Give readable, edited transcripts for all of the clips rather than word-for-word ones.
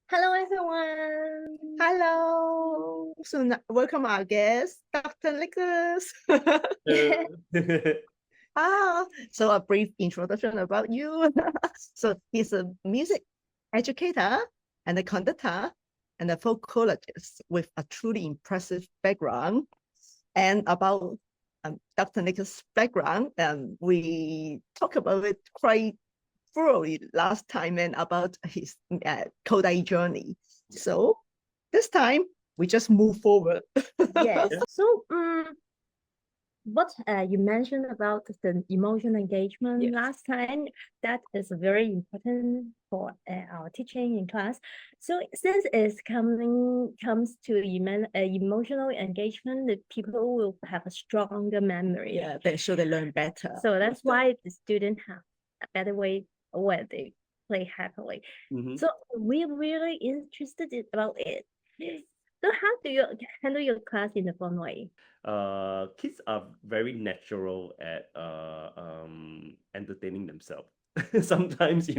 Hello, everyone. Hello. Welcome our guest, Dr. Nicholas. So a brief introduction about you. So he's a music educator and a conductor and a vocologist with a truly impressive background. And about Dr. Nicholas' background, we talked about it quite thoroughly last time and about his Kodály journey. Yeah. So this time we just move forward. Yes. So, what you mentioned about the emotional engagement Yes. last time, that is very important for our teaching in class. So, since it's comes to emotional engagement, the people will have a stronger memory. Yeah, so they learn better. So that's why the student have a better way where they play happily. Mhm. So we're really interested about it. So how do you handle your class in a fun way? Kids are very natural at entertaining themselves. Sometimes,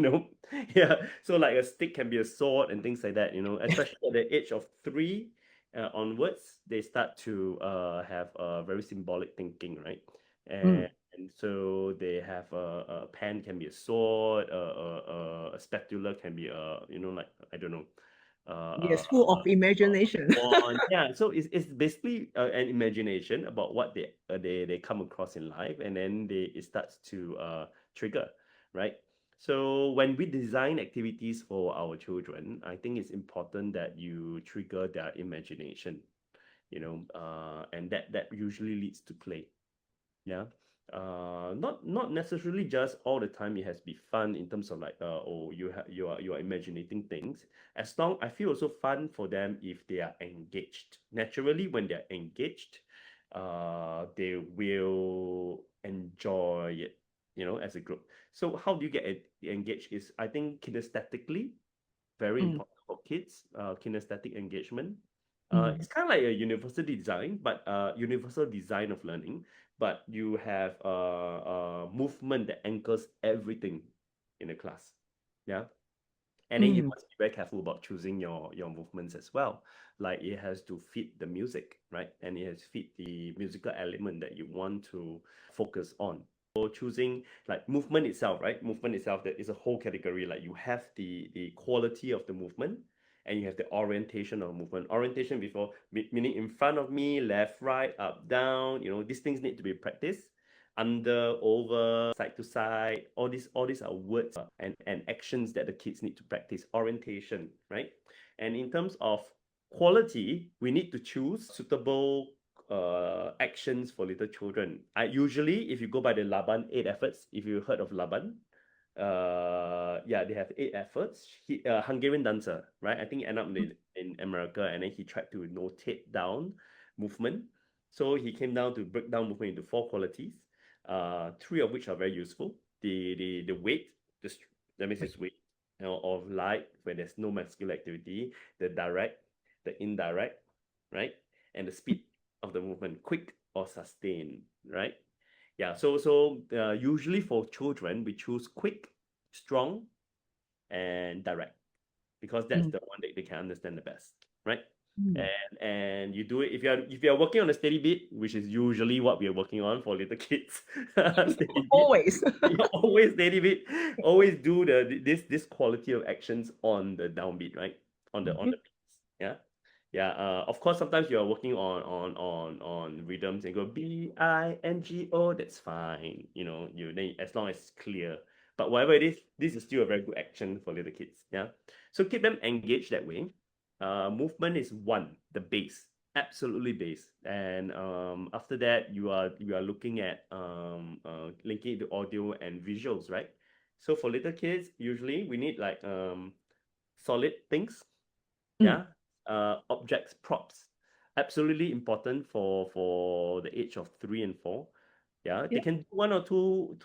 yeah. So like a stick can be a sword and things like that. Especially at the age of 3 onwards, they start to have very symbolic thinking, right? Mm. And so they have a pen can be a sword, a spatula can be like I don't know, Yes, full of imagination. one. Yeah, so it's basically an imagination about what they come across in life, and then it starts to trigger, right? So when we design activities for our children, I think it's important that you trigger their imagination, and that usually leads to play. Yeah. Not necessarily just all the time it has to be fun in terms of like oh, you are imagining things. As long I feel also fun for them if they are engaged. Naturally, when they're engaged, they will enjoy it, as a group. So how do you get engaged is, I think, kinesthetically very Mm, important for kids. Kinesthetic engagement. mm, It's kind of like a universal design, but universal design of learning. But you have movement that anchors everything in the class. Yeah. And then you mm. must be very careful about choosing your movements as well. Like it has to fit the music, right? And it has to fit the musical element that you want to focus on. So choosing like movement itself, right? Movement itself, that is a whole category. Like you have the quality of the movement, and you have the orientation of movement. Orientation before meaning in front of me, left, right, up, down. These things need to be practiced. Under, over, side to side, all these are words and actions that the kids need to practice. Orientation, right? And in terms of quality, we need to choose suitable actions for little children. I usually, if you go by the Laban 8 efforts, if you heard of Laban, yeah, they have 8 efforts. Hungarian dancer, right? I think he ended up in America, and then he tried to notate down movement. So he came down to break down movement into 4 qualities, three of which are very useful. The weight, that means it's weight, of light when there's no muscular activity, the direct, the indirect, right? And the speed of the movement, quick or sustained, right? Yeah, so usually for children, we choose quick, strong, and direct, because that's Mm, the one that they can understand the best, right? mm. And you do it if you're working on a steady beat, which is usually what we are working on for little kids. Steady beat. Always. You always steady beat. Always do this quality of actions on the downbeat, right? On the Mhm. beats. Yeah. Yeah, of course, sometimes you are working on rhythms and go bingo. That's fine. As long as it's clear. But whatever it is, this is still a very good action for little kids. Yeah, so keep them engaged that way. Movement is one, the base, absolutely base. And after that, you are looking at linking it to audio and visuals, right? So for little kids, usually we need like solid things, Mm. yeah, objects, props, absolutely important for the age of 3 and 4. Yeah, they Yeah. can do one or two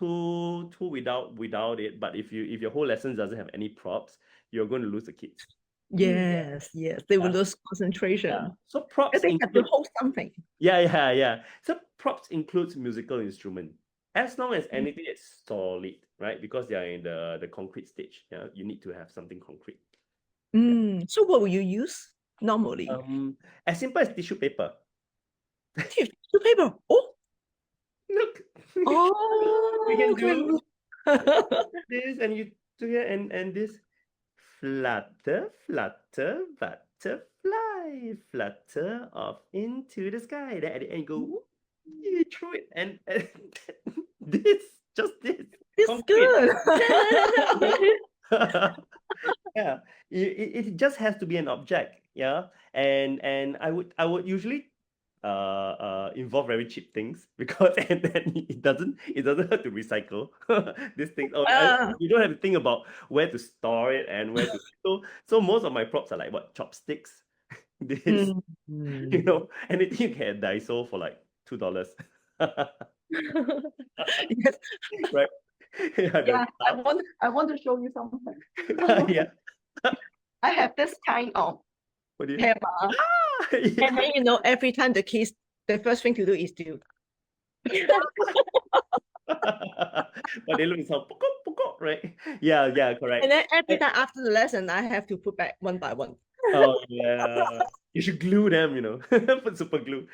without it, but if your whole lesson doesn't have any props, you're going to lose the kids. Yeah. Yes, yes. They will Yeah, lose yeah. concentration. So And props they have to include, hold something. yeah. So props includes musical instrument, as long as Mm. anything is solid, right? Because they are in the concrete stage. Yeah, you need to have something concrete. So what will you use normally? As simple as tissue paper. Tissue paper. Oh, Look. oh, We can okay. do this, and you do it, and this. Flutter, flutter, butterfly, flutter off into the sky. Then at the end, you go, "Whoop," you throw it, and this, just this, It's concrete. good. Yeah, it just has to be an object. Yeah, and I would usually involve very cheap things because and then it doesn't hurt to recycle these things. Ah. You don't have to think about where to store it and where to so most of my props are like what, chopsticks, this, Mm. anything you can at Daiso for like $2. Yes. Right. Yeah, Yeah, the I want to show you something. yeah. I have this kind of What do you hammer, yeah. and then every time the kids, the first thing to do is to But they look so pokok, pokok, right? Yeah, correct. and then every time after the lesson, I have to put back one by one. Oh yeah. You should glue them, put super glue.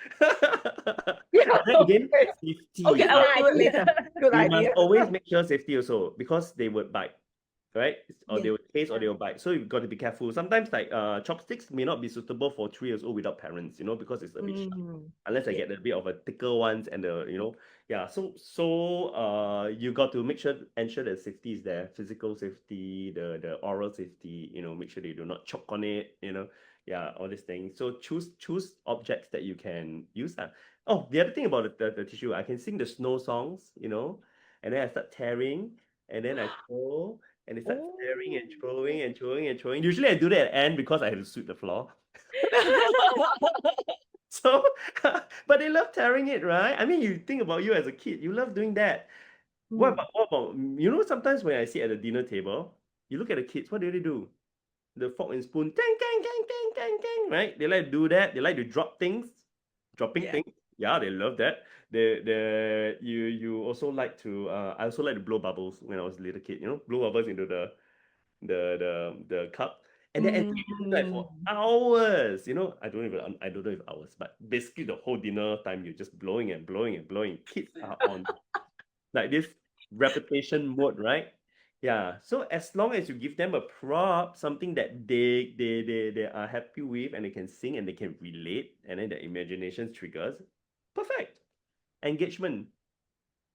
Yeah, Then again, okay. safety. Okay, I will do it later. Good We must idea. always make sure safety also, because they would bite, right? Or Yeah. they would taste, or they will bite. So you've got to be careful. Sometimes like chopsticks may not be suitable for 3 years old without parents, because it's a bit sharp. Unless I Yeah. get a bit of a thicker ones and yeah. So you got to ensure that safety is there, physical safety, the oral safety, make sure they do not choke on it, yeah, all these things. So choose objects that you can use. Oh, the other thing about the tissue, I can sing the snow songs, and then I start tearing, and then I throw, and they start tearing and throwing and throwing and throwing. Usually I do that at the end because I have to sweep the floor. So, but they love tearing it, right? I mean, you think about you as a kid, you love doing that. What about sometimes when I sit at the dinner table, you look at the kids, what do? The fork and spoon, dang, dang, dang, dang, dang, dang, right? They like to do that. They like to dropping Yeah. things. Yeah, they love that. You also like to I also like to blow bubbles when I was a little kid, blow bubbles into the cup. And then like for hours, I don't know if hours, but basically the whole dinner time you're just blowing and blowing and blowing. Kids are on like this repetition mode, right? Yeah. So as long as you give them a prop, something that they are happy with, and they can sing and they can relate, and then the imagination triggers, perfect. Engagement.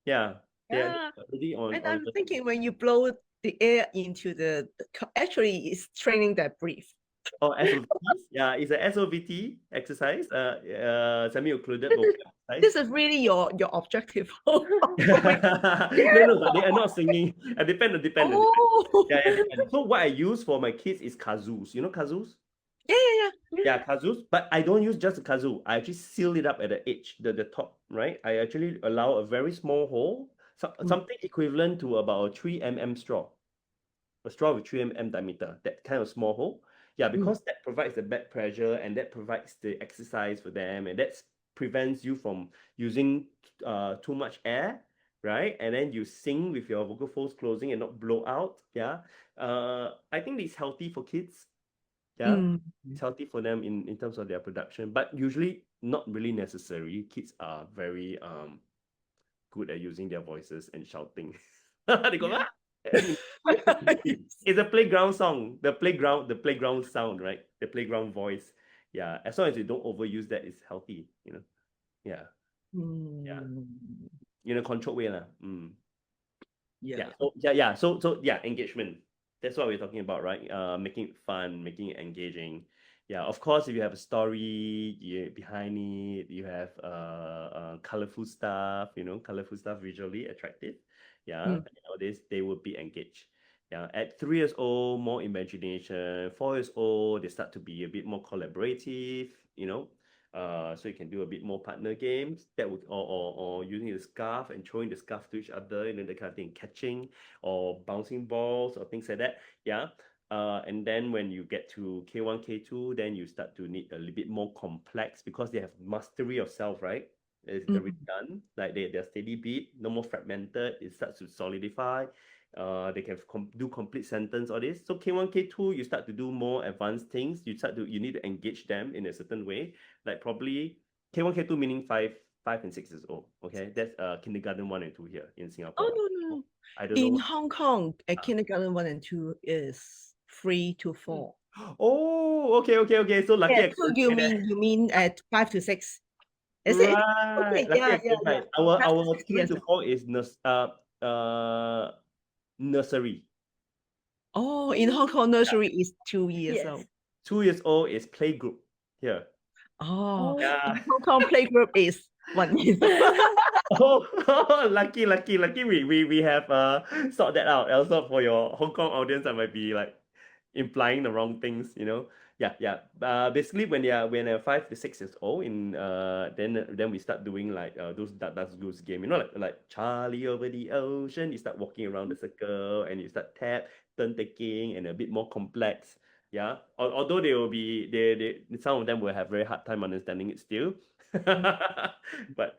Yeah. They are Yeah. already on And I'm thinking when you blow the air into the cup, actually it's training their breath. Oh, SOVTs. Yeah, it's a SOVT exercise. Semi-occluded vocal exercise. This is really your objective. No, but they are not singing. Depend. Oh. Yeah, depend. So what I use for my kids is kazoos. You know kazoos? Yeah. Yeah, kazoos. But I don't use just a kazoo. I actually seal it up at the edge, the top, right? I actually allow a very small hole, something equivalent to about a 3 mm straw. A straw with 3 mm diameter, that kind of small hole. Yeah, because that provides the back pressure, and that provides the exercise for them, and that prevents you from using too much air, right? And then you sing with your vocal folds closing and not blow out. Yeah. I think it's healthy for kids. Yeah. It's healthy for them in terms of their production, but usually not really necessary. Kids are very good at using their voices and shouting. They go, "Ah!" It's a playground song. The playground sound, right? The playground voice. Yeah. As long as you don't overuse that, it's healthy, Yeah. Yeah. In a controlled way. Yeah. So engagement. That's what we're talking about, right? Making it fun, making it engaging. Yeah, of course, if you have a story behind it, you have colorful stuff, visually attractive. Yeah, nowadays they will be engaged. Yeah, at 3 years old, more imagination. 4 years old, they start to be a bit more collaborative. So you can do a bit more partner games that would or using the scarf and throwing the scarf to each other, that kind of thing, catching or bouncing balls or things like that. Yeah. And then when you get to K1, K2, then you start to need a little bit more complex because they have mastery of self, right? It's already done. Like they're steady beat, no more fragmented. It starts to solidify. They can do complete sentence, all this. So K1, K2, you start to do more advanced things. You need to engage them in a certain way. Like probably K1, K2 meaning 5 and 6 years old. Okay, that's kindergarten 1 and 2 here in Singapore. Oh, no. I don't In know. Hong Kong, kindergarten 1 and 2 is 3 to 4. Oh, okay. So lucky. Yeah, so you mean at 5 to 6? Is it? Right. Okay, yeah. Right. 5 to Our 6 3 years to 4 is nursery. Oh, in Hong Kong, nursery is 2 years Yes. old. 2 years old is playgroup here. Oh, Yeah. in Hong Kong, playgroup is 1 year. Oh, lucky. We have sort that out. Also for your Hong Kong audience, I might be like implying the wrong things, you know. Yeah. Basically when they're 5 to 6 years old, then we start doing like those That's Goose game, you know, like Charlie over the ocean. You start walking around the circle and you start turn taking, and a bit more complex. Yeah. Although they some of them will have very hard time understanding it still. But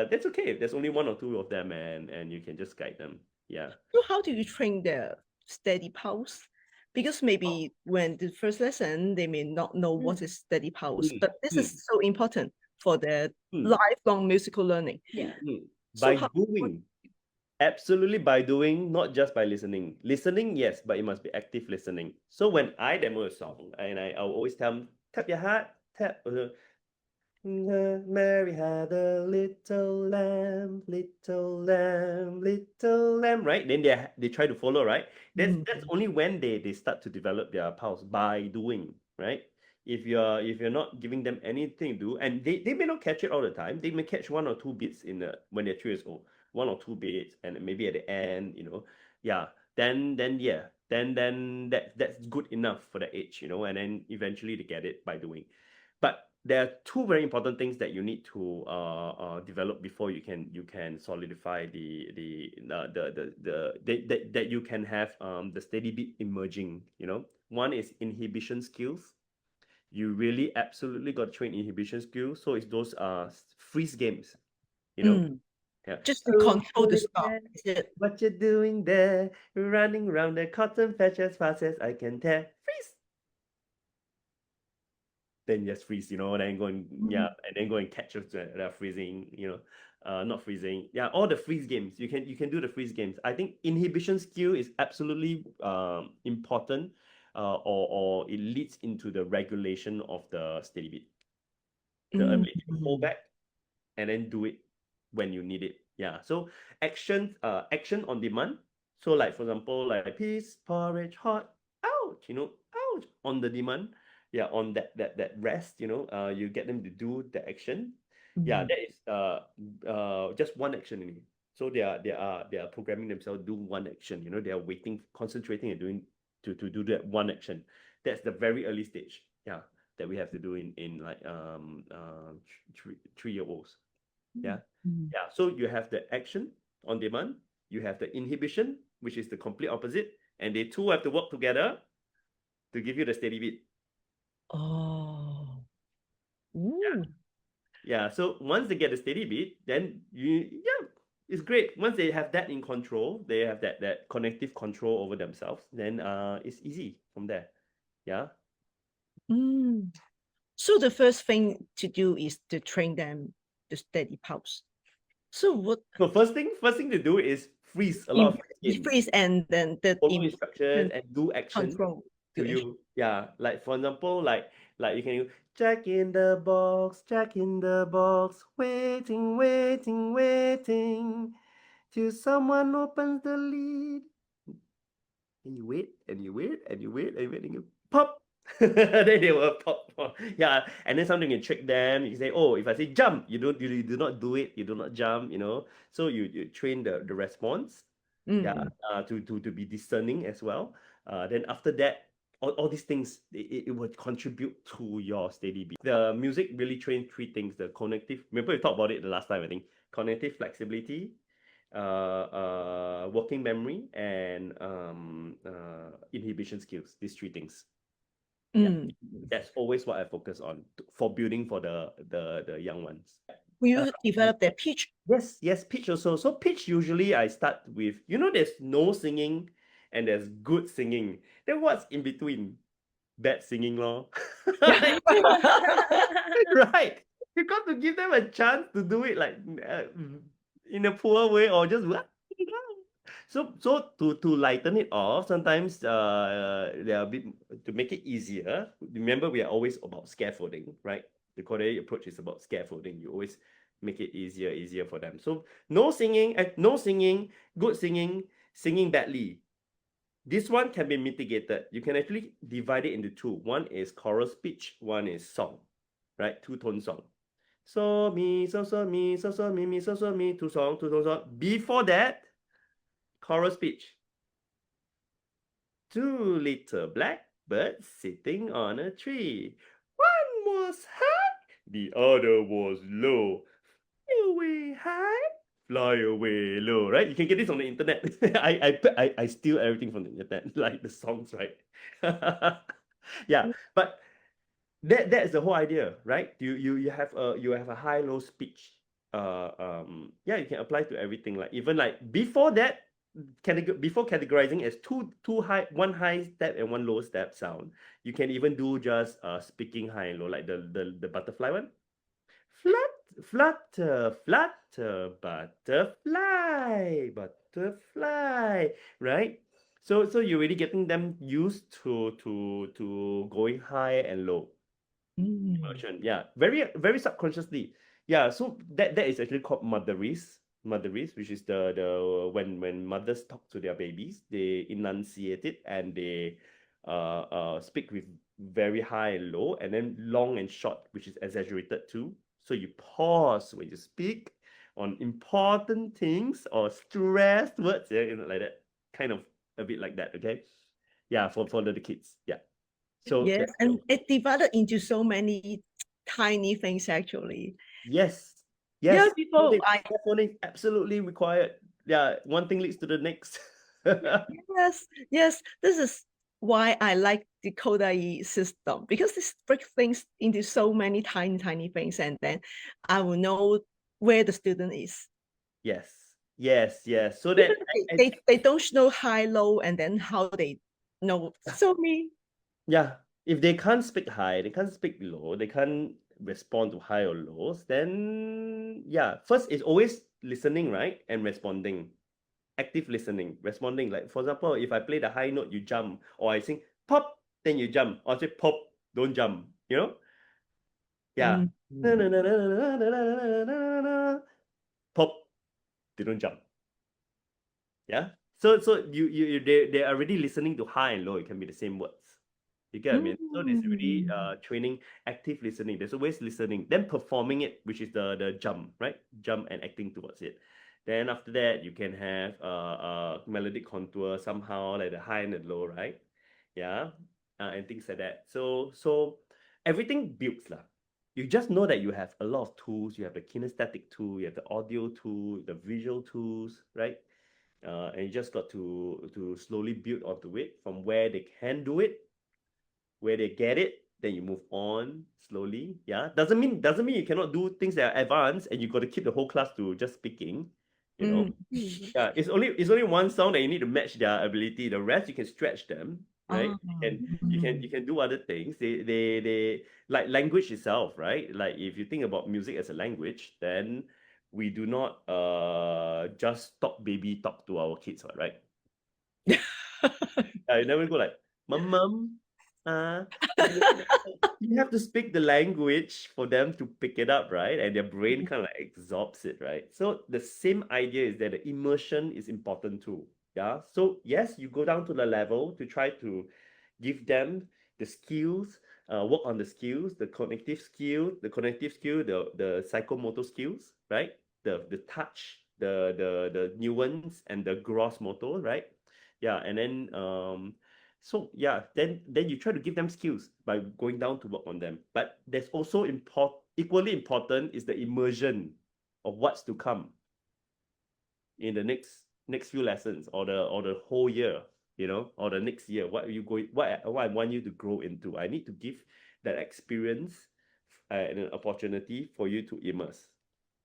that's okay. There's only 1 or 2 of them, and you can just guide them. Yeah. So how do you train their steady pulse? Because maybe when the first lesson, they may not know what is steady pulse, but this is so important for their lifelong musical learning. Yeah. So By doing. Absolutely by doing, not just by listening. Listening, yes, but it must be active listening. So when I demo a song, and I'll always tell them, tap your heart, tap. Mary had a little lamb, little lamb, little lamb, right? Then they try to follow, right? That's only when they start to develop their pulse by doing, right? If you're not giving them anything to do, and they may not catch it all the time, they may catch 1 or 2 beats when they're 3 years old, 1 or 2 beats, and maybe at the end, yeah, then that's good enough for the age, and then eventually they get it by doing. But there are 2 very important things that you need to develop before you can solidify that you can have the steady beat emerging. One is inhibition skills. You really absolutely got to train inhibition skills. So it's those freeze games. Yeah. Just to control the stop. What you doing there? Running around the cotton patch as fast as I can tear. Freeze. Then just freeze, and then go and and then go and catch us that are freezing, not freezing. Yeah, all the freeze games. You can do the freeze games. I think inhibition skill is absolutely important, or it leads into the regulation of the steady beat. The ability to hold back and then do it when you need it. Yeah. So action on demand. So like for example, like peas, porridge, hot, ouch, ouch on the demand. Yeah, on that rest, you get them to do the action. Yeah, that is just one action only. So they are programming themselves to do one action. They are waiting, concentrating and doing to do that one action. That's the very early stage. Yeah, that we have to do in like 3-year-olds. Yeah. Yeah. So you have the action on demand, you have the inhibition, which is the complete opposite, and they 2 have to work together to give you the steady beat. Oh. Yeah. So once they get the steady beat, then it's great. Once they have that in control, they have that cognitive control over themselves, then it's easy from there. Yeah. So the first thing to do is to train them to steady pulse. So what? So first thing to do is freeze a lot of games. Freeze and then Follow instructions and do action control to you. Yeah, like for example, like you can check in the box, waiting till someone opens the lid. And you wait and you wait and you wait and you wait and you pop. Then they will pop. Yeah, and then something can trick them. You say, oh, if I say jump, you do not do it. You do not jump. So you train the response. Yeah, to be discerning as well. Then after that, all these things it would contribute to your steady beat. The music really trains 3 things: the cognitive. Remember we talked about it the last time. I think cognitive flexibility, working memory, and inhibition skills. These 3 things. Yeah, that's always what I focus on for building for the young ones. Will you develop their pitch? Yes, pitch also. So pitch usually I start with, there's no singing and there's good singing. Then what's in between? Bad singing law. Right. You got to give them a chance to do it like in a poor way or just so to lighten it off, sometimes they are a bit to make it easier. Remember, we are always about scaffolding, right? The Kodály approach is about scaffolding. You always make it easier for them. So no singing, good singing, singing badly. This one can be mitigated. You can actually divide it into two. One is chorus pitch, one is song, right? Two-tone song. So, mi, so, mi, mi, so, mi, two-tone song. Before that, chorus pitch. Two little blackbirds sitting on a tree. One was high, the other was low. Fly away high, fly away low, right? You can get this on the internet. I steal everything from the internet, like the songs, right? Yeah, but that's the whole idea, right? You have a high-low speech. Yeah, you can apply to everything. Like even like before that, before categorizing as two high, one high step and one low step sound, you can even do just speaking high and low, like the butterfly one. Flutter, butterfly, right? So you're really getting them used to going high and low. Emotion, yeah, very subconsciously. Yeah, so that is actually called motherese, which is the when mothers talk to their babies, they enunciate it and they speak with very high and low, and then long and short, which is exaggerated too. So you pause when you speak on important things or stressed words, yeah, like that, kind of a bit like that. Okay, yeah, for the kids, yeah. So Yes, and it divided into so many tiny things actually. yes. Yeah, Yes. before Scaffolding absolutely required. Yeah, one thing leads to the next. yes, this is why I like the Kodály system, because this breaks things into so many tiny things, and then I will know where the student is. Yes. So that They don't know high, low, and then how they know. So me. yeah, if they can't speak high, they can't speak low, they can't respond to high or lows, then yeah, first is always listening, right? And responding. Active listening, responding. Like for example, if I play the high note, you jump, or I sing pop, then you jump, or I say pop, don't jump, Yeah. Pop, they don't jump. Yeah. So they're already listening to high and low. It can be the same words. You get what I mean? So there's already training, active listening. There's always listening. Then performing it, which is the jump, right? Jump and acting towards it. Then after that, you can have melodic contour somehow, like the high and the low, right? Yeah. And things like that. So everything builds lah. You just know that you have a lot of tools. You have the kinesthetic tool, you have the audio tool, the visual tools, right? And you just got to slowly build onto it from where they can do it, where they get it, then you move on slowly. Yeah, doesn't mean you cannot do things that are advanced and you got to keep the whole class to just speaking. Yeah, it's only one sound that you need to match their ability. The rest you can stretch them, right? You can do other things. They like language itself, right? Like if you think about music as a language, then we do not just talk baby talk to our kids, right? I never go like mum, uh you have to speak the language for them to pick it up, right? And their brain kind of like absorbs it, right? So the same idea is that the immersion is important too. Yeah. So yes, you go down to the level to try to give them the skills, work on the skills, the cognitive skill, the psychomotor skills, right? The touch, the nuance and the gross motor, right? Yeah, and then so yeah, then you try to give them skills by going down to work on them. But there's also equally important is the immersion of what's to come in the next few lessons or the whole year, or the next year. What are you going? What I want you to grow into? I need to give that experience and an opportunity for you to immerse.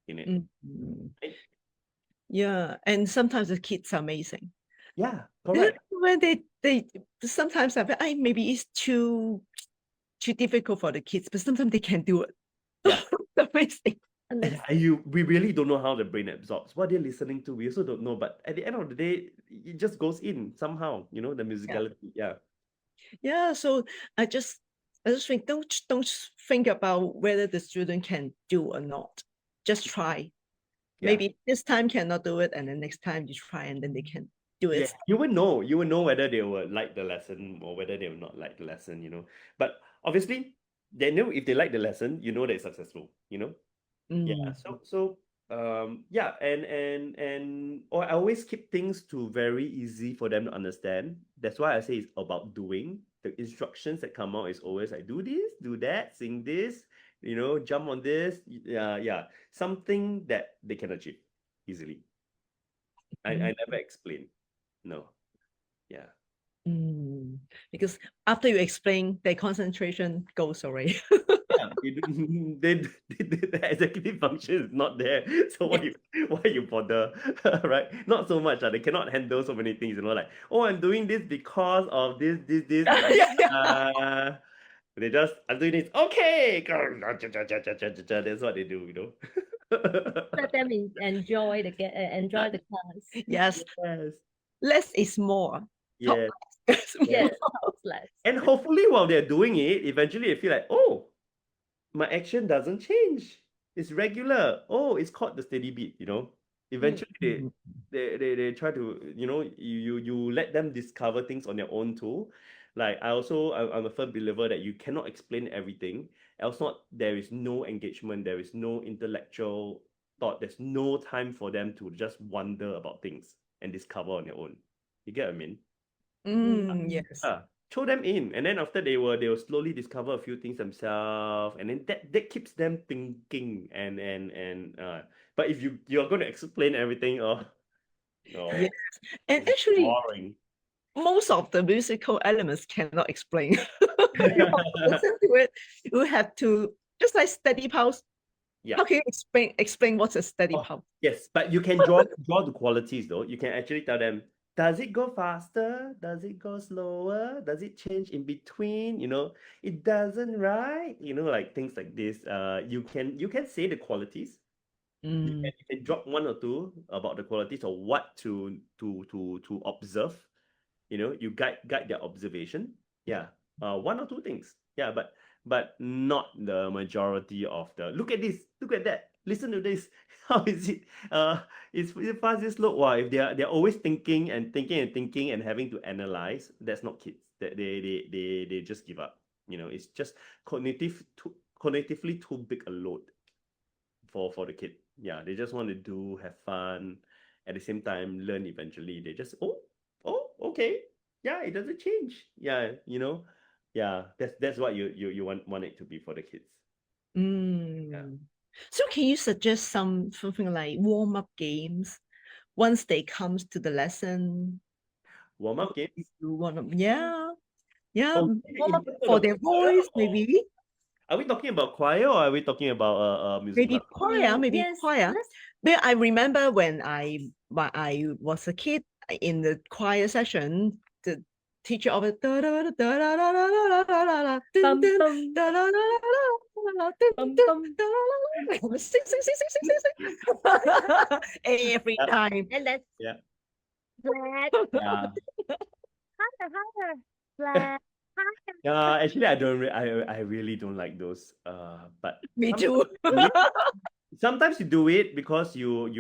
in it. Mhm. Right? Yeah, and sometimes the kids are amazing. Yeah, correct. When they sometimes maybe it's too difficult for the kids, but sometimes they can do it. Yeah. Amazing. And And we really don't know how the brain absorbs what they're listening to. We also don't know, but at the end of the day, it just goes in somehow. The musicality. Yeah. Yeah, so I just think don't think about whether the student can do or not. Just try. Yeah. Maybe this time cannot do it, and then next time you try, and then they can do it. Yeah, you will know. You will know whether they will like the lesson or whether they will not like the lesson. But obviously, they know if they like the lesson, they're successful. Yeah. Mm. Yeah, or I always keep things to very easy for them to understand. That's why I say it's about doing. The instructions that come out is always like do this, do that, sing this, jump on this. Yeah. Something that they can achieve easily. I never explain. No. Yeah. Mm. Because after you explain, their concentration goes away. Yeah, the executive function is not there. So why you bother, right? Not so much. They cannot handle so many things. Like, oh, I'm doing this because of this. Yeah. They just I'm doing this. Okay, that's what they do. let them enjoy the class. Yes, Yes. less is more. Talk Yeah. less. Yes, talks less. And hopefully, while they're doing it, eventually they feel like, oh, my action doesn't change. It's regular. Oh, it's called the steady beat. Eventually Mm. they try to, you let them discover things on their own too. Like I'm a firm believer that you cannot explain everything. Else not there is no engagement, there is no intellectual thought, there's no time for them to just wonder about things and discover on their own. You get what I mean? Yes. Throw them in, and then after they will slowly discover a few things themselves, and then that keeps them thinking. And but if you're going to explain everything, no, Yes. And it's actually, boring. most of the musical elements cannot explain. You have to listen to it. You have to just like steady pulse. Yeah. How can you explain what's a steady pulse? Yes, but you can draw the qualities though. You can actually tell them, does it go faster? Does it go slower? Does it change in between? It doesn't, right? Like things like this. You can say the qualities. You Mm. can drop one or two about the qualities or what to observe. You guide their observation. Yeah. One or two things. Yeah, but not the majority of the look at this, look at that, listen to this. How is it? Is it fast, is slow? Wow, if they're always thinking and thinking and thinking and having to analyze, that's not kids. That they just give up. It's just cognitively too big a load for the kid. Yeah, they just want to have fun, at the same time learn eventually. They just okay, yeah, it doesn't change. Yeah, yeah, that's what you want it to be for the kids. Yeah. So can you suggest something like warm-up games once they comes to the lesson? Warm up games. You want to, yeah, Oh, warm in up terms of for the their choir, voice, maybe. are we talking about choir or are we talking about musical? Maybe Yes, choir. let's But I remember when I was a kid in the choir session, the teacher of it bum bum bum every Yeah. time. and that's Yeah. flat, Yeah. higher, flat, higher. Yeah, actually, I really don't like those. But Me sometimes too. you do it. Sometimes you do it because you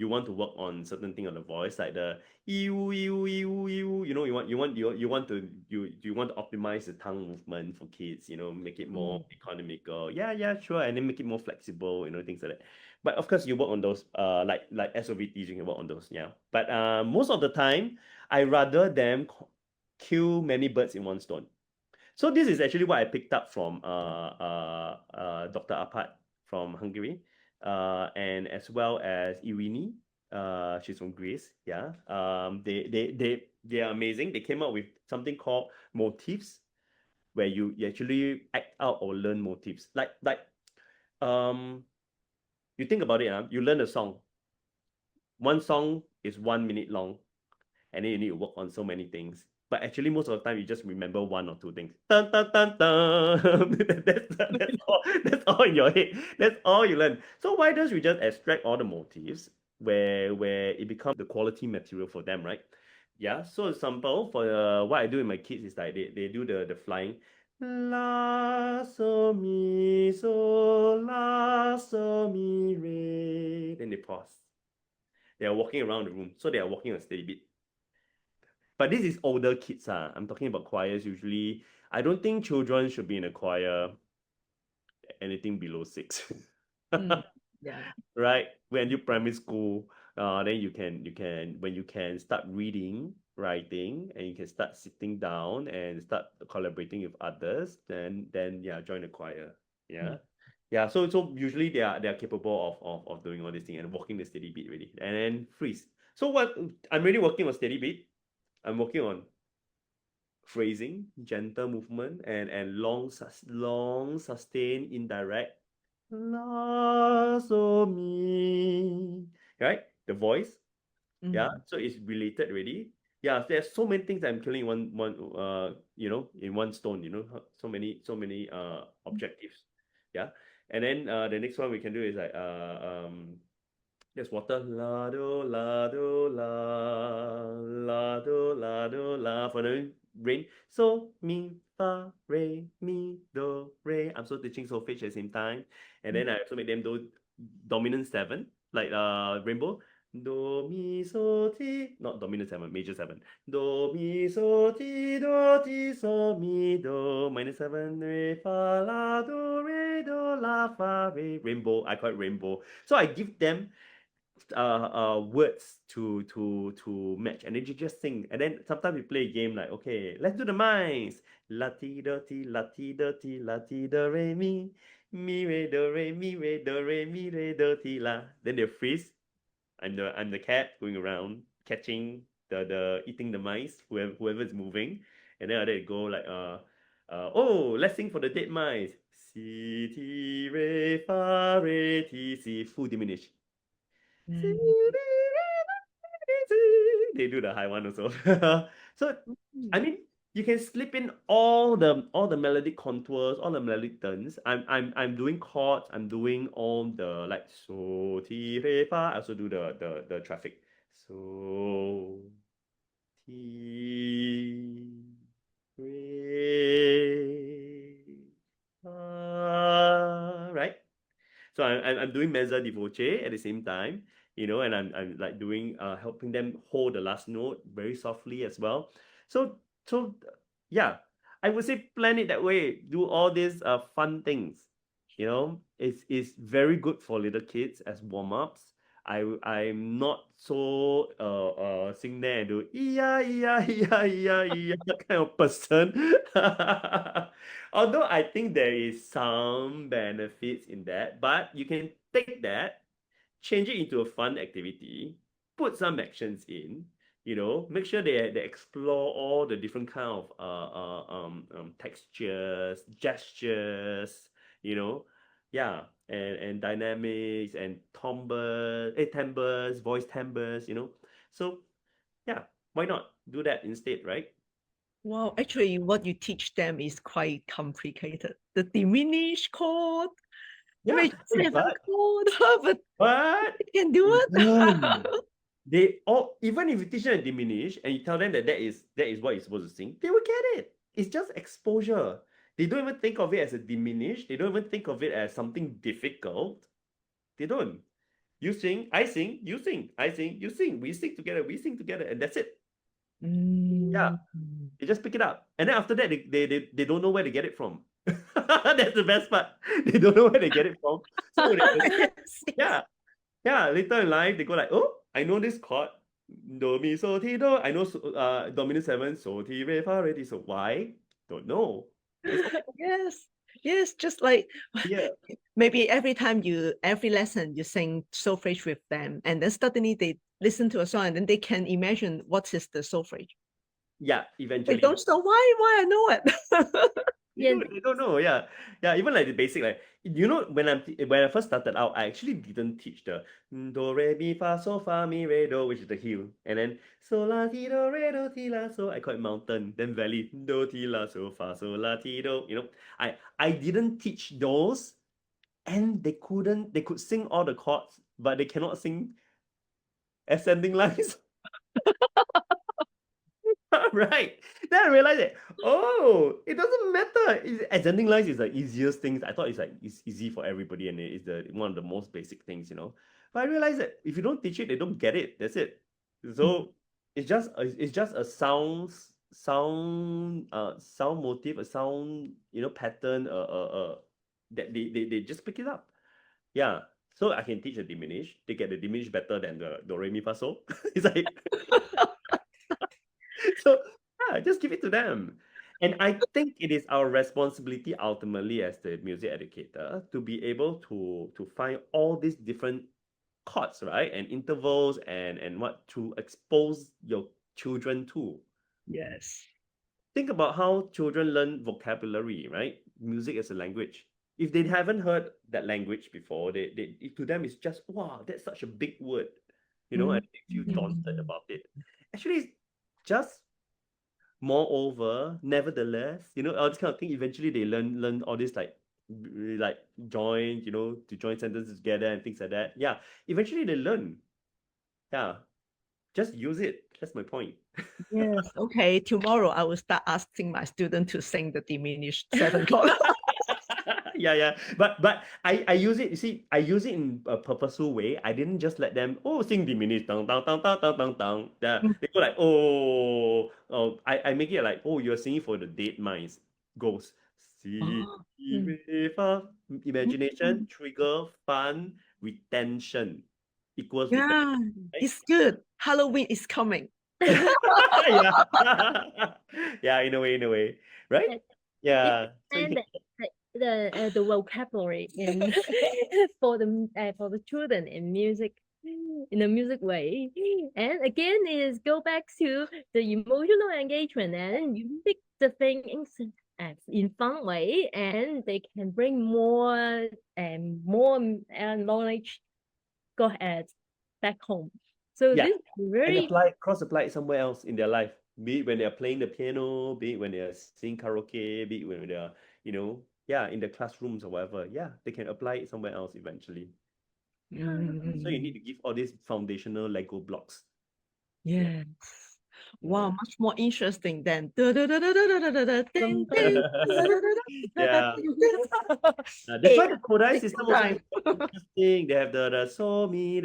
want to work on certain thing on the voice, like the you. You want to optimize the tongue movement for kids. Make it more economical. Yeah, sure, and then make it more flexible. Things like that. But of course, you work on those. Like SOVTs, you can work on those. Yeah. But most of the time, I rather them kill many birds in one stone. So this is actually what I picked up from Dr. Apat from Hungary, and as well as Irini. She's from Greece. Yeah. They are amazing. They came up with something called motifs, where you actually act out or learn motifs. Like um You think about it, you learn a song. One song is 1 minute long, and then you need to work on so many things. But actually, most of the time, you just remember one or two things. Dun, dun, dun, dun. That's all in your head. That's all you learn. So why don't you just extract all the motifs where it becomes the quality material for them, right? Yeah. So example for what I do with my kids is like they do the flying. La so mi so la so mi re. Then they pause. They are walking around the room, so they are walking on a steady beat. But this is older kids. I'm talking about choirs usually. I don't think children should be in a choir anything below 6. Yeah. Right? When you primary school, then you can when you can start reading, writing, and you can start sitting down and start collaborating with others, then yeah, join the choir. Yeah. Yeah, so usually they are capable of doing all this thing and walking the steady beat really. And then freeze. So what I'm really working on steady beat. I'm working on phrasing, gentle movement, and long sustained indirect. La so mi. Right? The voice. Yeah. So it's related already. Yeah, there's so many things I'm killing one in one stone, so many objectives. Yeah. And then the next one we can do is like there's water. La do la do la la do la do la for the rain. So mi fa re mi do re. I'm also teaching solfege at the same time, and then I also make them do dominant 7, like rainbow. Do mi so ti, not dominant 7, major 7. Do mi so ti do ti so mi do minus 7 re fa la do la fa re. Rainbow. I call it rainbow. So I give them words to match, and then you just sing. And then sometimes we play a game like, okay, let's do the mice. La ti do ti la ti do ti la ti do re mi re do re mi re do re mi re do ti la. Then they freeze. I'm the cat going around catching the eating the mice, whoever is moving, and then they go like oh, let's sing for the dead mice. Si ti re fa re ti si, full diminish. They do the high one also. So I mean, you can slip in all the melodic contours, all the melodic turns. I'm doing chords. I'm doing all the like so ti re fa. I also do the traffic. So ti re fa. Right. So I'm doing mezza di voce at the same time, and I'm like doing helping them hold the last note very softly as well. So yeah, I would say plan it that way. Do all these fun things. It's very good for little kids as warm-ups. I'm not so sing there and do yeah yeah yeah yeah yeah kind of person. Although I think there is some benefits in that, but you can take that, change it into a fun activity, put some actions in, make sure they explore all the different kind of textures, gestures, yeah, and dynamics and timbres, voice timbres, So yeah, why not do that instead, right? Wow, actually, what you teach them is quite complicated. The diminished chord, Yeah, major seven but chord, but but you can do it. they all, even if you teach them to diminish and you tell them that is what you're supposed to sing, they will get it. It's just exposure. They don't even think of it as a diminish. They don't even think of it as something difficult. They don't. You sing, I sing, you sing, I sing, you sing. We sing together, and that's it. Yeah, they just pick it up, and then after that, they don't know where to get it from. That's the best part. They don't know where they get it from. So Yes, yeah, yeah. Later in life, they go like, oh, I know this chord, do mi so ti do. I know dominant 7, so ti re fa re ti. So why? Don't know. yes, yes. Just like Yeah. maybe every lesson you sing solfege with them, and then suddenly they listen to a song, and then they can imagine what is the solfege. Yeah, They eventually. don't know why I know it. Yeah. They don't know. Yeah. Yeah. Even like the basic, like, when I first started out, I actually didn't teach the do re mi fa so fa mi re do, which is the hill, and then so la ti do re do ti la so. I call it mountain, then valley do ti la so fa so la ti do. I didn't teach those, and they couldn't. They could sing all the chords, but they cannot sing ascending lines. Right. Then I realized that, it doesn't matter. Ascending lines is the easiest things. I thought it's easy for everybody, and it's one of the most basic things. But I realized that if you don't teach it, they don't get it. That's it. So it's just a sound motive, a sound pattern, that they just pick it up. Yeah. So I can teach the diminished. They get the diminished better than the do re mi fa so. It's like so yeah, just give it to them. And I think it is our responsibility ultimately as the music educator to be able to find all these different chords, right? And intervals and what to expose your children to. Yes. Think about how children learn vocabulary, right? Music as a language. If they haven't heard that language before, to them it's just wow, that's such a big word, and they feel daunted about it. Actually, it's just moreover, nevertheless, all this kind of thing. Eventually, they learn all this like join, to join sentences together and things like that. Yeah, eventually they learn. Yeah, just use it. That's my point. Yes. Okay. Tomorrow I will start asking my student to sing the diminished seven chord. Yeah. But I use it. You see, I use it in a purposeful way. I didn't just let them sing diminished dang dang dang dang dang dang dang. Yeah, they go like I make it like you're singing for the dead minds, ghosts. See, Oh, imagination, trigger, fun, retention equals retention. yeah, Right? it's good. Halloween is coming. Yeah. Yeah, in a way, right? Yes. Yeah. So you And can the vocabulary in for the children in the music way. And again is go back to the emotional engagement, and you make the things in fun way, and they can bring more and more knowledge go ahead back home. So yeah. this is And very apply it somewhere else in their life. Be it when they're playing the piano, be it when they're singing karaoke, be it when they're, in the classrooms or whatever. Yeah, they can apply it somewhere else eventually. So you need to give all these foundational Lego blocks. Yeah. Yes. Wow, much more interesting than ding, ding, Yeah. That's Hey, why the Kodály take system your also time. is interesting. They have the so mi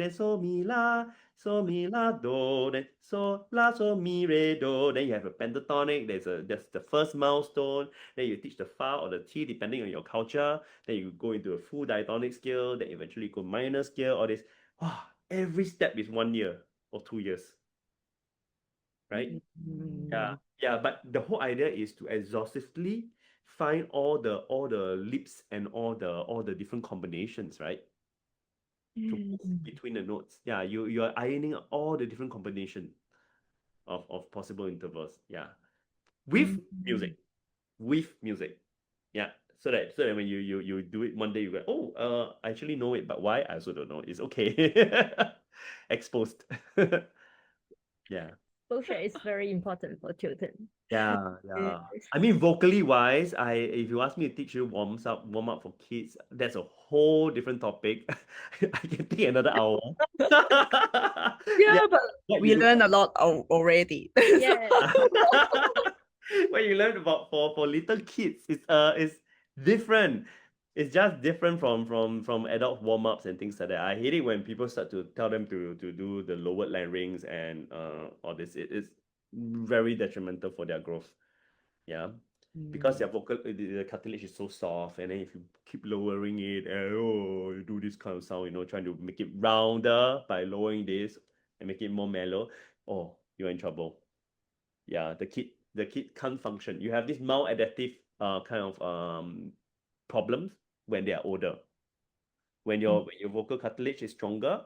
la do, then so mi re do. Then you have a pentatonic. That's the first milestone. Then you teach the fa or the ti depending on your culture. Then you go into a full diatonic scale. Then eventually go minor scale. All this. Wow, every step is 1 year or 2 years, right? Yeah, yeah, but the whole idea is to exhaustively find all the lips and all the different combinations, right? To move between the notes. Yeah, you're ironing all the different combination of possible intervals. Yeah. With music. With music. Yeah. So that when you do it one day you go, I actually know it, but why? I also don't know. It's okay. Exposed. Yeah. exposure is very important for children. Yeah, yeah. Yes. I mean, vocally wise, if you ask me to teach you warm up for kids, that's a whole different topic. I can take another hour. Yeah, Yeah, but what we you learned a lot already. Yes. what you learn about for little kids is different. It's just different from adult warm ups and things like that. I hate it when people start to tell them to do the lowered larynx and all this. It's very detrimental for their growth. Yeah, because their the cartilage is so soft, and then if you keep lowering it, and you do this kind of sound, trying to make it rounder by lowering this and make it more mellow, you're in trouble. Yeah, the kid can't function. You have this maladaptive kind of problems when they are older. When your vocal cartilage is stronger,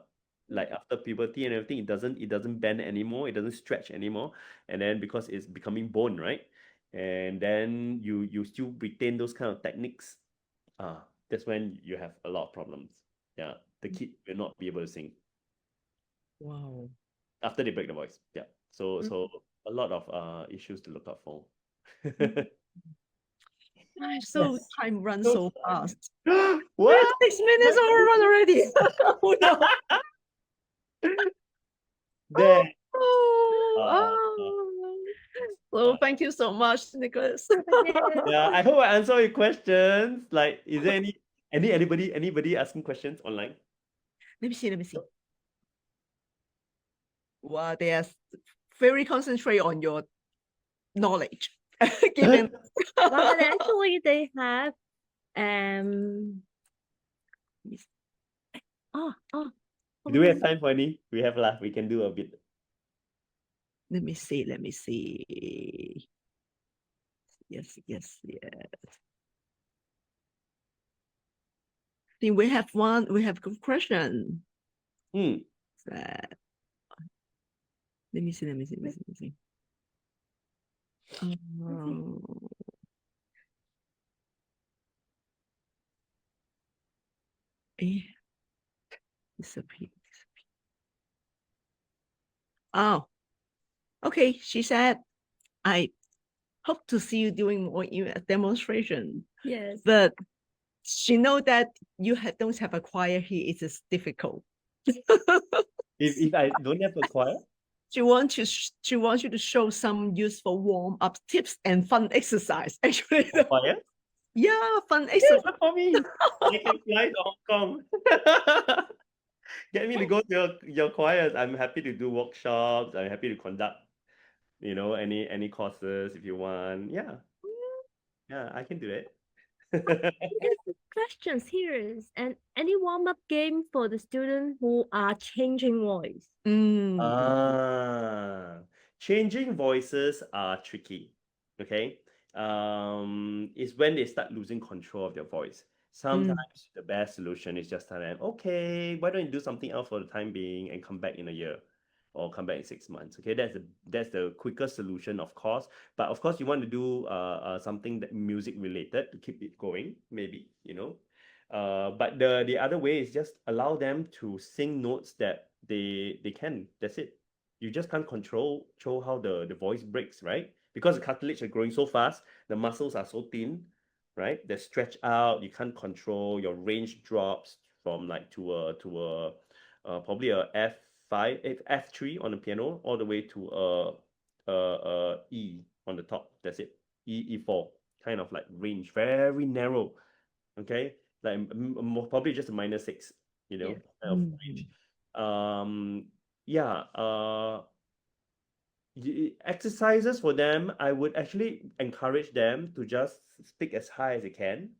like after puberty and everything, it doesn't bend anymore, it doesn't stretch anymore, and then because it's becoming bone, right? and then you still retain those kind of techniques, that's when you have a lot of problems. Yeah, the kid will not be able to sing Wow. after they break the voice. Yeah, so a lot of issues to look out for. So Yes. time runs So so fast. What? 6 minutes overrun already. Oh, no. There. Oh, so Uh, thank you so much, Nicholas. yeah, I hope I answer your questions. Like, is there anybody asking questions online? Let me see. Let me see. Wow, they are very concentrated on your knowledge. Given But actually, they have oh Do we have time for any? We have lah. We can do a bit. let me see. Let me see. Yes, yes, yes. Then we have one. We have a question. Hmm. Let me see. Let me see. Let me see. Disappear. Oh, okay. She said, I hope to see you doing more demonstration. yes. But she know that you don't have a choir here. It is difficult. If I don't have a choir, She wants you to show some useful warm-up tips and fun exercise. Actually, choir, yeah, fun yeah, exercise. good for me. I can fly to Hong Kong. Get me to go to your choirs. I'm happy to do workshops. I'm happy to conduct, any courses if you want. Yeah, I can do it. The questions here is, and any warm-up game for the students who are changing voice? Changing voices are tricky. Okay. It's when they start losing control of their voice. Sometimes the best solution is just tell them, okay, why don't you do something else for the time being and come back in a year or come back in 6 months. Okay, that's the quickest solution, of course. But of course, you want to do something that music related to keep it going, maybe. But the other way is just allow them to sing notes that they can. That's it. You just can't control how the voice breaks, right? Because the cartilage are growing so fast, the muscles are so thin, right? They stretch out. You can't control. Your range drops from like to a probably a F5, F3 on the piano, all the way to E on the top. That's it. E4, kind of like range, very narrow. Okay, like probably just a -6, Yeah. kind of range. Yeah. Exercises for them, I would actually encourage them to just speak as high as they can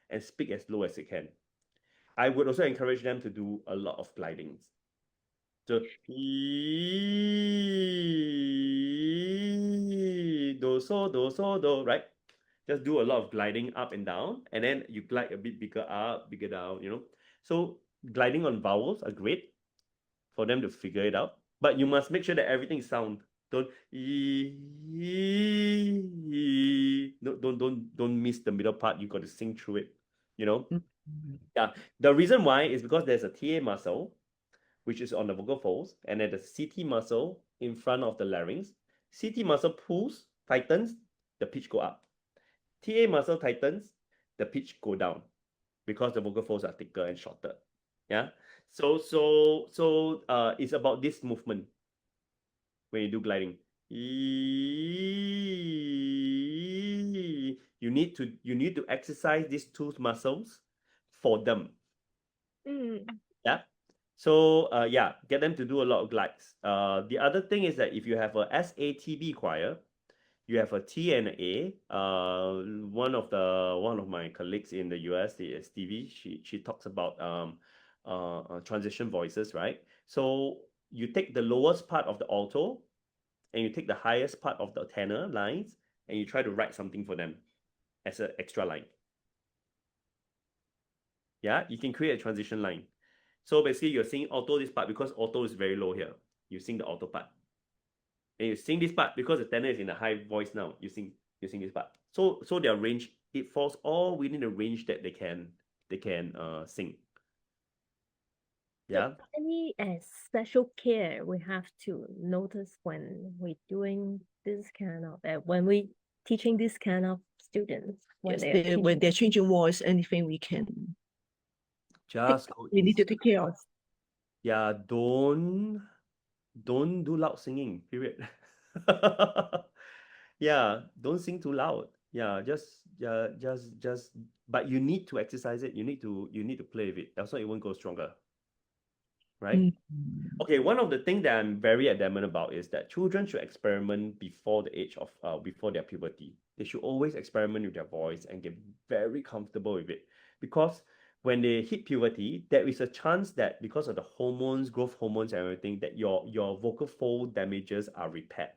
and speak as low as they can. I would also encourage them to do a lot of glidings. So do so do, right? Just do a lot of gliding up and down, and then you glide a bit bigger up, bigger down. So gliding on vowels are great for them to figure it out, but you must make sure that everything is sound. Don't no, don't miss the middle part. You got to sing through it. Yeah. The reason why is because there's a TA muscle which is on the vocal folds, and then the CT muscle in front of the larynx. CT muscle pulls, tightens, the pitch go up. TA muscle tightens, the pitch go down because the vocal folds are thicker and shorter. Yeah. So it's about this movement when you do gliding. You need to exercise these two muscles for them. Yeah. So get them to do a lot of glides. The other thing is that if you have a SATB choir, you have a T and an A. One of my colleagues in the US, Stevie, she talks about transition voices, right? So you take the lowest part of the alto, and you take the highest part of the tenor lines, and you try to write something for them as an extra line. Yeah, you can create a transition line. So basically, you're singing alto this part because alto is very low here. You sing the alto part. And you sing this part because the tenor is in a high voice now. You sing using this. But so their range, it falls all within the range that they can sing. So Yeah. any special care we have to notice when we're doing this kind of when we teaching this kind of students when Yes, when they're changing voice, anything we can, Just go we need easy. to take care of. Yeah, don't do loud singing, period. Yeah, don't sing too loud. Yeah, just but you need to exercise it. You need to play with it. That's why it won't go stronger, right? Mm. Okay, one of the things that I'm very adamant about is that children should experiment before the age of before their puberty. They should always experiment with their voice and get very comfortable with it. Because when they hit puberty, there is a chance that because of the hormones, growth hormones and everything, that your vocal fold damages are repaired.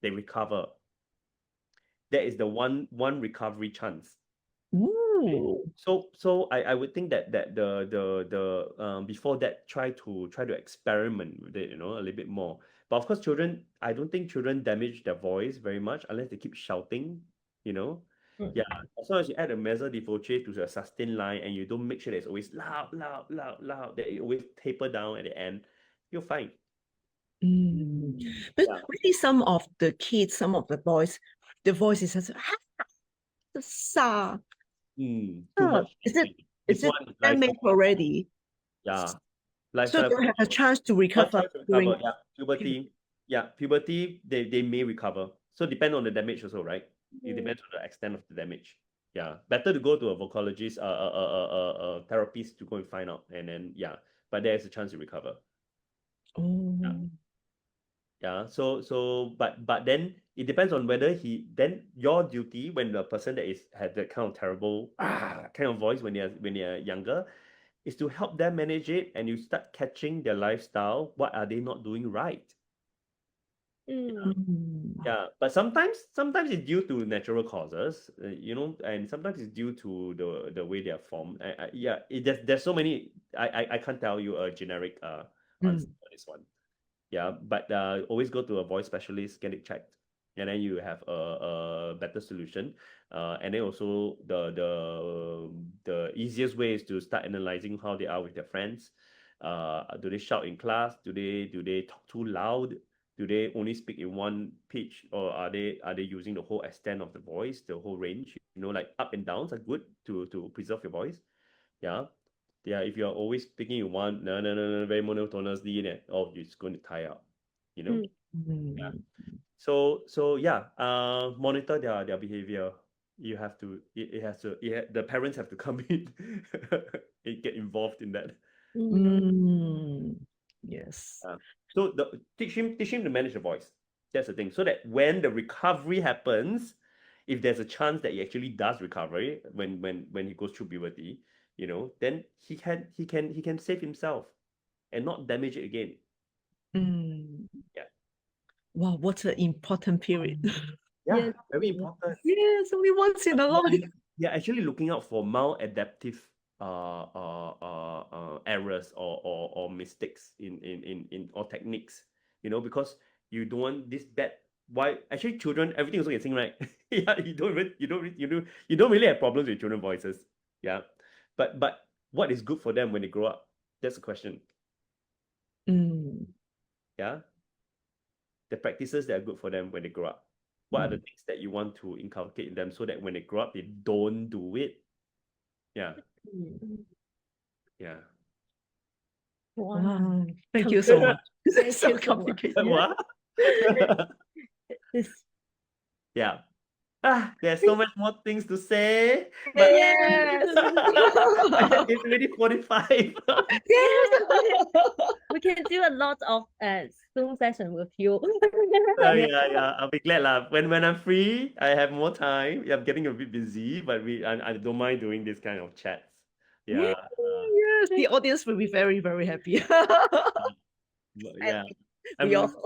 They recover. That is the one recovery chance. Ooh. So I would think that the before that try to experiment with it, a little bit more. But of course, children, I don't think children damage their voice very much unless they keep shouting, you know. Mm. Yeah, as long as you add a measure de voce to a sustain line and you don't make sure that it's always loud, that it always taper down at the end, you're fine. Mm. But Yeah. really, some of the kids, some of the boys, the voice is just sa. Too Ah, much. is it This is it one is damaged lifestyle. already? Yeah, So lifestyle. they have a chance to They'll recover try to during recover. Yeah, puberty. Yeah, puberty. They may recover. So depend on the damage also, right? It depends on the extent of the damage. Yeah, better to go to a vocologist, therapist to go and find out, and then yeah, but there's a chance to recover. Oh. Yeah. But then it depends on whether then your duty when the person that is had that kind of terrible kind of voice when they're younger is to help them manage it, and you start catching their lifestyle. What are they not doing right? Mm. Mm. Yeah, but sometimes it's due to natural causes, and sometimes it's due to the way they are formed. Yeah, there's so many. I can't tell you a generic answer Mm. for this one. Yeah, but always go to a voice specialist, get it checked, and then you have a better solution. And then also the easiest way is to start analyzing how they are with their friends. Do they shout in class? Do they talk too loud? Do they only speak in one pitch, or are they using the whole extent of the voice, the whole range? Like up and downs are good to preserve your voice. Yeah. Yeah, if you're always speaking in one, no, no, no, no, very monotonously, then it's going to tie up, you know? Mm. Yeah. Mm. So yeah, monitor their behavior. You have to, the parents have to come in and get involved in that. Mm. Yes. So teach him to manage the voice. That's the thing. So that when the recovery happens, if there's a chance that he actually does recover when he goes through puberty, then he can save himself and not damage it again. Mm. Yeah. Wow, what an important period. Yeah, Yes. very important. Yes, only once in a life. You're actually looking out for maladaptive errors or mistakes in or techniques, because you don't want this bad. Why actually children everything also can sing, right? Yeah, you don't really have problems with children voices. Yeah, but what is good for them when they grow up? That's the question. Mm. Yeah, the practices that are good for them when they grow up. What are the things that you want to inculcate in them so that when they grow up they don't do it? Yeah. Mm. Yeah. Wow. Wow, thank you so much. Thank It's so you so much. complicated. What? This Yeah. There's so much more things to say, but Yes. it's already 45. Yes. we can do a lot of Zoom session with you. Yeah. I'll be glad lah. When I'm free, I have more time. Yeah, I'm getting a bit busy, but I don't mind doing this kind of chats. Yeah. Yes, the audience will be very, very happy. Yeah. And we I'm- also.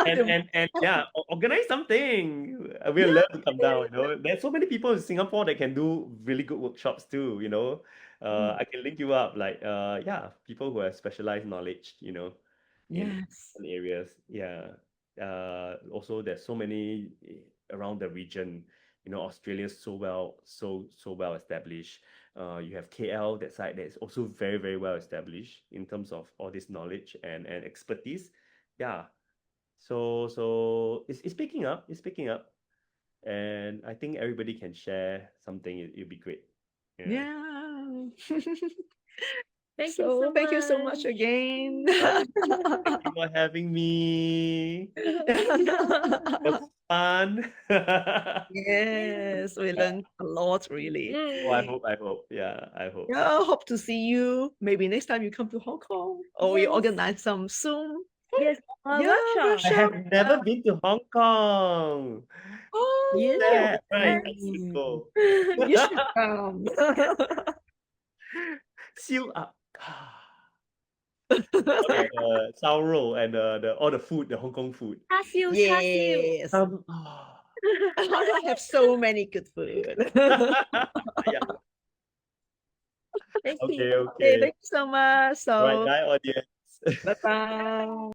and yeah, organize something. We'll love to come down. There's so many people in Singapore that can do really good workshops too. I can link you up. Like yeah, people who have specialized knowledge. In Yes. different areas. Yeah. Also, there's so many around the region. Australia's so well established. You have KL, that side that is also very, very well established in terms of all this knowledge and expertise. Yeah. So it's picking up. It's picking up. And I think everybody can share something. It'll be great. Yeah. Thank you so Thank you so much much. again. Thank you for having me. It was fun. Yes, we learned a lot really. Oh, I hope. Yeah, I hope. Yeah, hope to see you. Maybe next time you come to Hong Kong or we Yes. organize some Zoom. Yes, Yeah, workshop. I workshop. have never been to Hong Kong. Oh, Yeah. Right, I should go. you should come. Seal up. The 烧肉 and all the food, the Hong Kong food. Char siu. Yes. I have so many good food. Yeah. Thank Okay, you. Okay, okay. thank you so much. Right, So, bye, audience. bye-bye.